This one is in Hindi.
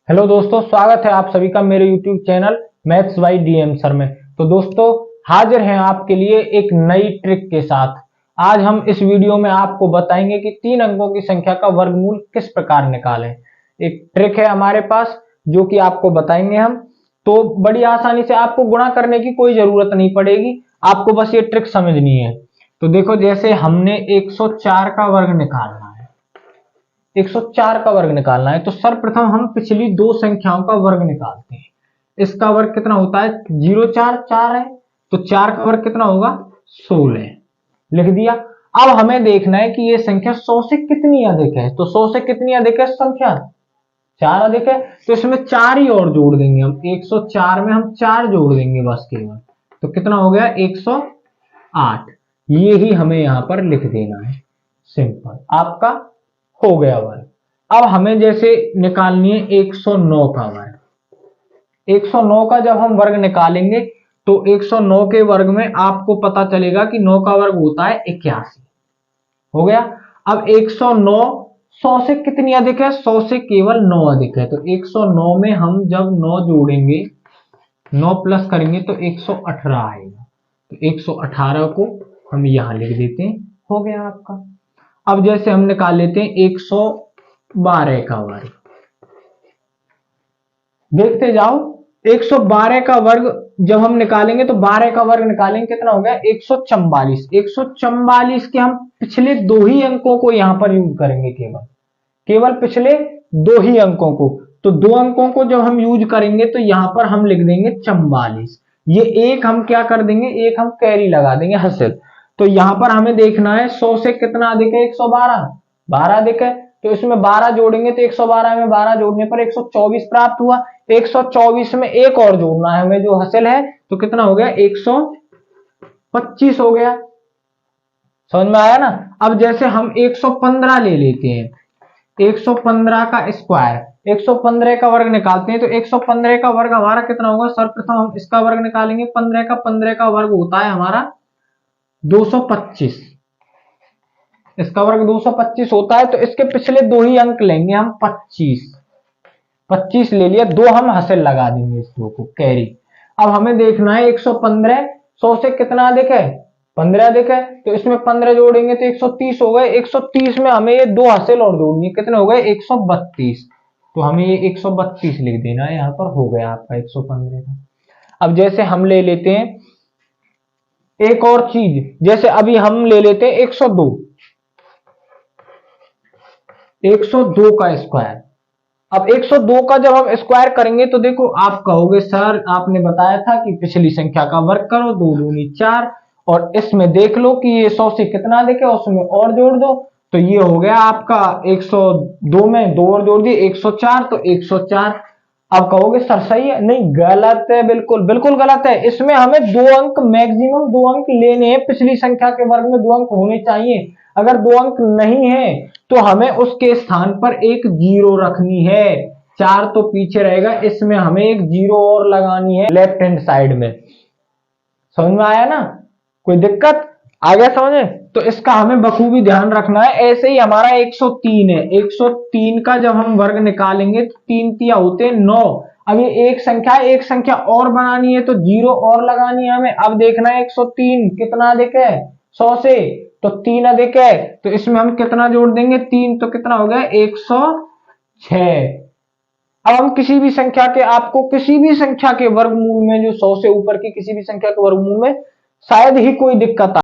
हेलो दोस्तों, स्वागत है आप सभी का मेरे YouTube channel maths by DM sir में। तो दोस्तों, हाजिर हैं आपके लिए एक नई ट्रिक के साथ। आज हम इस वीडियो में आपको बताएंगे कि 3 अंकों की संख्या का वर्गमूल किस प्रकार निकालें। एक ट्रिक है हमारे पास जो कि आपको बताएंगे हम। तो बड़ी आसानी से आपको गुणा करने की कोई जरूरत नहीं पड़ेगी, आपको बस ये ट्रिक समझनी है। तो देखो, जैसे हमने 104 का वर्ग निकालना है, 104 का वर्ग निकालना है तो सर्वप्रथम हम पिछली दो संख्याओं का वर्ग निकालते हैं। इसका वर्ग कितना होता है? 0 4 4 है, तो 4 का वर्ग कितना होगा? 16। लिख दिया। अब हमें देखना है कि ये संख्या 100 से कितनी अधिक है। तो 100 से कितनी अधिक है संख्या? 4 अधिक है, तो इसमें 4 ही और जोड़ देंगे हम। 104 में हम 4 जोड़ देंगे बस केवल। तो कितना हो गया? 108। ये ही हमें यहां पर लिख देना है। सिंपल, आपका हो गया वर्ग। अब हमें जैसे निकालनी है 109 का वर्ग। 109 का जब हम वर्ग निकालेंगे तो 109 के वर्ग में आपको पता चलेगा कि 9 का वर्ग होता है 81। हो गया। अब 109 100 से कितनी अधिक है? 100 से केवल 9 अधिक है। तो 109 में हम जब 9 जोड़ेंगे, 9 प्लस करेंगे तो 118 आएगा। तो 118 को हम यहां लिख देते हैं। हो गया आपका। अब जैसे हम निकाल लेते हैं 112 का वर्ग। देखते जाओ, 112 का वर्ग जब हम निकालेंगे तो 12 का वर्ग निकालेंगे, कितना हो गया? 144। 144 के हम पिछले दो ही अंकों को यहां पर यूज करेंगे, केवल केवल पिछले दो ही अंकों को। तो दो अंकों को जब हम यूज करेंगे तो यहां पर हम लिख देंगे 44। ये एक हम क्या कर देंगे? एक हम कैरी लगा देंगे, हासिल। तो यहां पर हमें देखना है 100 से कितना अधिक है? 112। 12 अधिक है, तो इसमें 12 जोड़ेंगे तो 112 में 12 जोड़ने पर 124 प्राप्त हुआ। 124 में एक और जोड़ना है हमें जो हासिल है, तो कितना हो गया? 125 हो गया। समझ में आया ना? अब जैसे हम 115 ले लेते हैं, 115 का स्क्वायर, 115 का वर्ग निकालते हैं। तो 115 का वर्ग हमारा कितना होगा? सर्वप्रथम हम इसका वर्ग निकालेंगे। 15 का वर्ग होता है हमारा 225। इसका वर्ग 225 होता है, तो इसके पिछले दो ही अंक लेंगे हम। 25 ले लिया, दो हम हासिल लगा देंगे इस दो को कैरी। अब हमें देखना है 115 100 से कितना अधिक है? 15 अधिक है, तो इसमें 15 जोड़ेंगे तो 130 हो गए। 130 में हमें ये दो हासिल और जोड़नी है, कितने हो गए? 132। तो हमें ये 132 लिख देना है, यहां पर हो गया आपका 115 का। अब जैसे हम ले लेते हैं एक और चीज, जैसे अभी हम ले लेते हैं 102। 102 का स्क्वायर। अब 102 का जब हम स्क्वायर करेंगे तो देखो, आप कहोगे सर आपने बताया था कि पिछली संख्या का वर्ग करो, 2 दूनी 4, और इसमें देख लो कि ये 100 से कितना अधिक है, उसमें और जोड़ दो। तो ये हो गया आपका 102 में 2 और जोड़ दिए 104, तो 104। अब कहोगे सर सही है? नहीं, गलत है, बिल्कुल बिल्कुल गलत है। इसमें हमें दो अंक, मैक्सिमम दो अंक लेने हैं। पिछली संख्या के वर्ग में दो अंक होने चाहिए। अगर दो अंक नहीं है तो हमें उसके स्थान पर एक जीरो रखनी है। 4 तो पीछे रहेगा, इसमें हमें एक जीरो और लगानी है लेफ्ट हैंड साइड में। समझ में आया ना? कोई दिक्कत आ गया समझे? तो इसका हमें बखूबी ध्यान रखना है। ऐसे ही हमारा 103 है। 103 का जब हम वर्ग निकालेंगे तो 3 तिया होते हैं 9। अब ये एक संख्या और बनानी है तो जीरो और लगानी है हमें। अब देखना है 103 कितना अधिक है 100 से? तो 3 अधिक है, तो इसमें हम कितना जोड़ देंगे? 3, तो कितना हो गया? 106। अब हम किसी भी संख्या के, आपको किसी भी संख्या के वर्गमूल में, जो 100 से ऊपर की किसी भी संख्या के वर्गमूल में शायद ही कोई दिक्कत